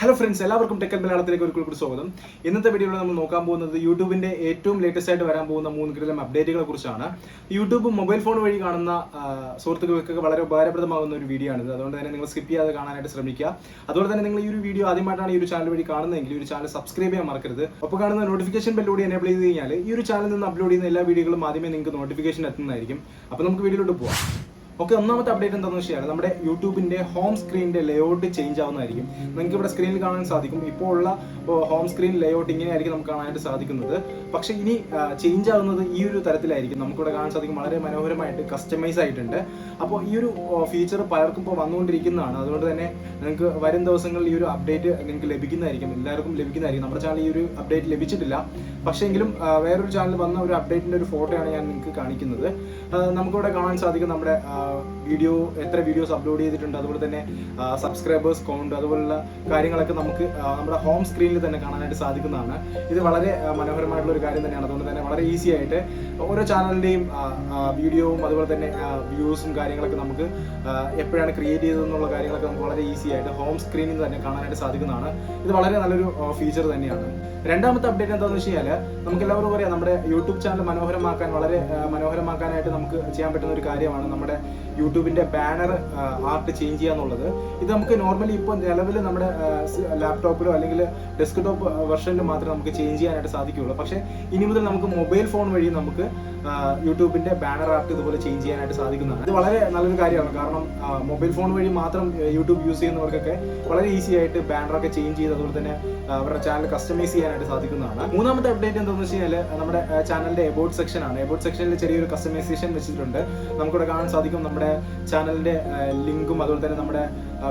Hello friends, എല്ലാവർക്കും ടെക്കൽ മലയാളത്തിലേക്ക് ഒരിക്കൽ സ്വാഗതം. ഇന്നത്തെ വീഡിയോയിൽ നമ്മൾ നോക്കാൻ പോകുന്നത് യൂട്യൂബിന്റെ ഏറ്റവും ലേറ്റസ്റ്റ് ആയിട്ട് വരാൻ പോകുന്ന 3 കിടിലം അപ്ഡേറ്റുകളെ കുറിച്ചാണ്. യൂട്യൂബ് മൊബൈൽ ഫോൺ വഴി കാണുന്ന സുഹൃത്തുക്കൾക്കൊക്കെ വളരെ ഉപകാരപ്രദമാകുന്ന ഒരു വീഡിയോ ആണിത്. അതുകൊണ്ട് തന്നെ നിങ്ങൾ സ്കിപ്പ് ചെയ്യാതെ കാണാനായിട്ട് ശ്രമിക്കുക. അതുപോലെ തന്നെ നിങ്ങൾ ഈ ഒരു വീഡിയോ ആദ്യമായിട്ടാണ് ഈ ഒരു ചാനൽ വഴി കാണുന്നതെങ്കിൽ ഈ ഒരു ചാനൽ സബ്സ്ക്രൈബ് ചെയ്യാൻ മറക്കരുത്. ഒപ്പം കാണുന്ന നോട്ടിഫിക്കേഷൻ ബെല്ലോടി എനേബിൾ ചെയ്ത് കഴിഞ്ഞാൽ ഈ ഒരു ചാനലിൽ നിന്ന് അപ്ലോഡ് ചെയ്യുന്ന എല്ലാ വീഡിയോകളും ആദ്യമേ നിങ്ങൾക്ക് നോട്ടിഫിക്കേഷൻ എത്തുന്നതായിരിക്കും. അപ്പോൾ നമുക്ക് വീഡിയോയിലോട്ട് പോകാം. ഓക്കെ, ഒന്നാമത്തെ അപ്ഡേറ്റ് എന്താണെന്ന് വെച്ചാൽ നമ്മുടെ യൂട്യൂബിന്റെ ഹോം സ്ക്രീനിന്റെ ലേഔട്ട് ചേഞ്ച് ആവുന്നതായിരിക്കും. നിങ്ങൾക്ക് ഇവിടെ സ്ക്രീനിൽ കാണാൻ സാധിക്കും. ഇപ്പോൾ ഉള്ള ഹോം സ്ക്രീൻ ലേഔട്ട് ഇങ്ങനെയായിരിക്കും നമുക്ക് കാണാനായിട്ട് സാധിക്കുന്നത്. പക്ഷേ ഇനി ചേഞ്ച് ആവുന്നത് ഈ ഒരു തരത്തിലായിരിക്കും. നമുക്കിവിടെ കാണാൻ സാധിക്കും, വളരെ മനോഹരമായിട്ട് കസ്റ്റമൈസ് ആയിട്ടുണ്ട്. അപ്പോൾ ഈ ഒരു ഫീച്ചർ പലർക്കും ഇപ്പോൾ വന്നുകൊണ്ടിരിക്കുന്നതാണ്. അതുകൊണ്ട് തന്നെ നിങ്ങൾക്ക് വരും ദിവസങ്ങളിൽ ഈ ഒരു അപ്ഡേറ്റ് നിങ്ങൾക്ക് ലഭിക്കുന്നതായിരിക്കും, എല്ലാവർക്കും ലഭിക്കുന്നതായിരിക്കും. നമ്മുടെ ചാനൽ ഈ ഒരു അപ്ഡേറ്റ് ലഭിച്ചിട്ടില്ല. പക്ഷേ എങ്കിലും വേറൊരു ചാനൽ വന്ന ഒരു അപ്ഡേറ്റിന്റെ ഒരു ഫോട്ടോയാണ് ഞാൻ നിങ്ങൾക്ക് കാണിക്കുന്നത്. നമുക്കിവിടെ കാണാൻ സാധിക്കും നമ്മുടെ വീഡിയോ, എത്ര വീഡിയോസ് അപ്ലോഡ് ചെയ്തിട്ടുണ്ട്, അതുപോലെ തന്നെ സബ്സ്ക്രൈബേഴ്സ് കൗണ്ട്, അതുപോലുള്ള കാര്യങ്ങളൊക്കെ നമുക്ക് നമ്മുടെ ഹോം സ്ക്രീനിൽ തന്നെ കാണാനായിട്ട് സാധിക്കുന്നതാണ്. ഇത് വളരെ മനോഹരമായിട്ടുള്ള ഒരു കാര്യം തന്നെയാണ്. അതുകൊണ്ട് തന്നെ വളരെ ഈസി ആയിട്ട് ഓരോ ചാനലിൻ്റെയും വീഡിയോവും അതുപോലെ തന്നെ വ്യൂസും കാര്യങ്ങളൊക്കെ നമുക്ക് എപ്പോഴാണ് ക്രിയേറ്റ് ചെയ്തതെന്നുള്ള കാര്യങ്ങളൊക്കെ നമുക്ക് വളരെ ഈസി ആയിട്ട് ഹോം സ്ക്രീനിൽ നിന്ന് തന്നെ കാണാനായിട്ട് സാധിക്കുന്നതാണ്. ഇത് വളരെ നല്ലൊരു ഫീച്ചർ തന്നെയാണ്. രണ്ടാമത്തെ അപ്ഡേറ്റ് എന്താണെന്ന് വെച്ച് കഴിഞ്ഞാൽ, നമുക്ക് എല്ലാവരും പറയാം, നമ്മുടെ യൂട്യൂബ് ചാനൽ വളരെ മനോഹരമാക്കാനായിട്ട് നമുക്ക് ചെയ്യാൻ പറ്റുന്ന ഒരു കാര്യമാണ് നമ്മുടെ യൂട്യൂബിന്റെ ബാനർ ആർട്ട് ചേഞ്ച് ചെയ്യുക എന്നുള്ളത്. ഇത് നമുക്ക് നോർമലി ഇപ്പോൾ നിലവിൽ നമ്മുടെ ലാപ്ടോപ്പിലോ അല്ലെങ്കിൽ ഡെസ്ക്ടോപ്പ് വെർഷനിൽ മാത്രമേ നമുക്ക് ചേഞ്ച് ചെയ്യാനായിട്ട് സാധിക്കുകയുള്ളൂ. പക്ഷേ ഇനി മുതൽ നമുക്ക് മൊബൈൽ ഫോൺ വഴി നമുക്ക് യൂട്യൂബിന്റെ ബാനർ ആർട്ട് ഇതുപോലെ ചേഞ്ച് ചെയ്യാനായിട്ട് സാധിക്കുന്നതാണ്. ഇത് വളരെ നല്ലൊരു കാര്യമാണ്. കാരണം മൊബൈൽ ഫോൺ വഴി മാത്രം യൂട്യൂബ് യൂസ് ചെയ്യുന്നവർക്കൊക്കെ വളരെ ഈസി ആയിട്ട് ബാനറൊക്കെ ചേഞ്ച് ചെയ്ത് അതുപോലെ തന്നെ അവരുടെ ചാനൽ കസ്റ്റമൈസ് ചെയ്യാനായിട്ട് സാധിക്കുന്നതാണ്. മൂന്നാമത്തെ അപ്ഡേറ്റ് എന്താണെന്ന് വെച്ച് കഴിഞ്ഞാൽ, നമ്മുടെ ചാനലിന്റെ എബൌട്ട് സെക്ഷൻ ആണ്. എബൌട്ട് സെക്ഷനിൽ ചെറിയൊരു കസ്റ്റമൈസേഷൻ വെച്ചിട്ടുണ്ട്. നമുക്കിവിടെ കാണാൻ സാധിക്കും നമ്മുടെ ചാനലിന്റെ ലിങ്കും അതുപോലെ തന്നെ നമ്മുടെ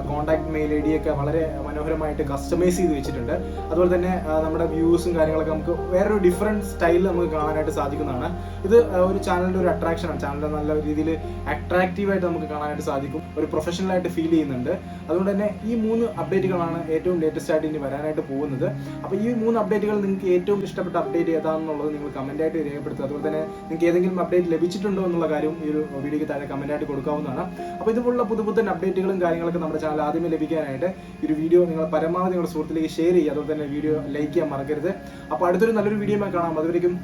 കോൺടാക്ട് മെയിൽ ഐ ഡി ഒക്കെ വളരെ മനോഹരമായിട്ട് കസ്റ്റമൈസ് ചെയ്ത് വെച്ചിട്ടുണ്ട്. അതുപോലെ തന്നെ നമ്മുടെ വ്യൂസും കാര്യങ്ങളൊക്കെ നമുക്ക് വേറൊരു ഡിഫറെന്റ് സ്റ്റൈലിൽ നമുക്ക് കാണാനായിട്ട് സാധിക്കുന്നതാണ്. ഇത് ഒരു ചാനലിന്റെ ഒരു അട്രാക്ഷനാണ്. ചാനലിന്റെ നല്ല രീതിയിൽ അട്രാക്റ്റീവായിട്ട് നമുക്ക് കാണാനായിട്ട് സാധിക്കും. ഒരു പ്രൊഫഷണൽ ആയിട്ട് ഫീൽ ചെയ്യുന്നുണ്ട്. അതുകൊണ്ട് തന്നെ ഈ 3 അപ്ഡേറ്റുകളാണ് ഏറ്റവും ലേറ്റസ്റ്റ് ആയിട്ട് ഇനി വരാനായിട്ട് പോകുന്നത്. അപ്പോൾ ഈ 3 അപ്ഡേറ്റുകൾ നിങ്ങൾക്ക് ഏറ്റവും ഇഷ്ടപ്പെട്ട അപ്ഡേറ്റ് ഏതാണെന്നുള്ളത് നിങ്ങൾ കമന്റ് ആയിട്ട് രേഖപ്പെടുത്തുക. അതുപോലെ തന്നെ നിങ്ങൾക്ക് ഏതെങ്കിലും അപ്ഡേറ്റ് ലഭിച്ചിട്ടുണ്ടോ എന്നുള്ള കാര്യം ഈ ഒരു വീഡിയോയ്ക്ക് താഴെ കമന്റ് ആയിട്ട് കൊടുക്കാവുന്നതാണ്. അപ്പോൾ ഇതുപോലുള്ള പുതുപുത്തൻ അപ്ഡേറ്റുകളും കാര്യങ്ങളൊക്കെ നമ്മുടെ ചാനൽ ആദ്യമേ ലഭിക്കാനായിട്ട് ഈ ഒരു വീഡിയോ നിങ്ങൾ പരമാവധി നിങ്ങളുടെ സുഹൃത്തിലേക്ക് ഷെയർ ചെയ്യുക. അതുപോലെ തന്നെ വീഡിയോ ലൈക്ക് ചെയ്യാൻ മറക്കരുത്. അപ്പോൾ അടുത്തൊരു നല്ലൊരു വീഡിയോ കാണാം. അതുവരെയും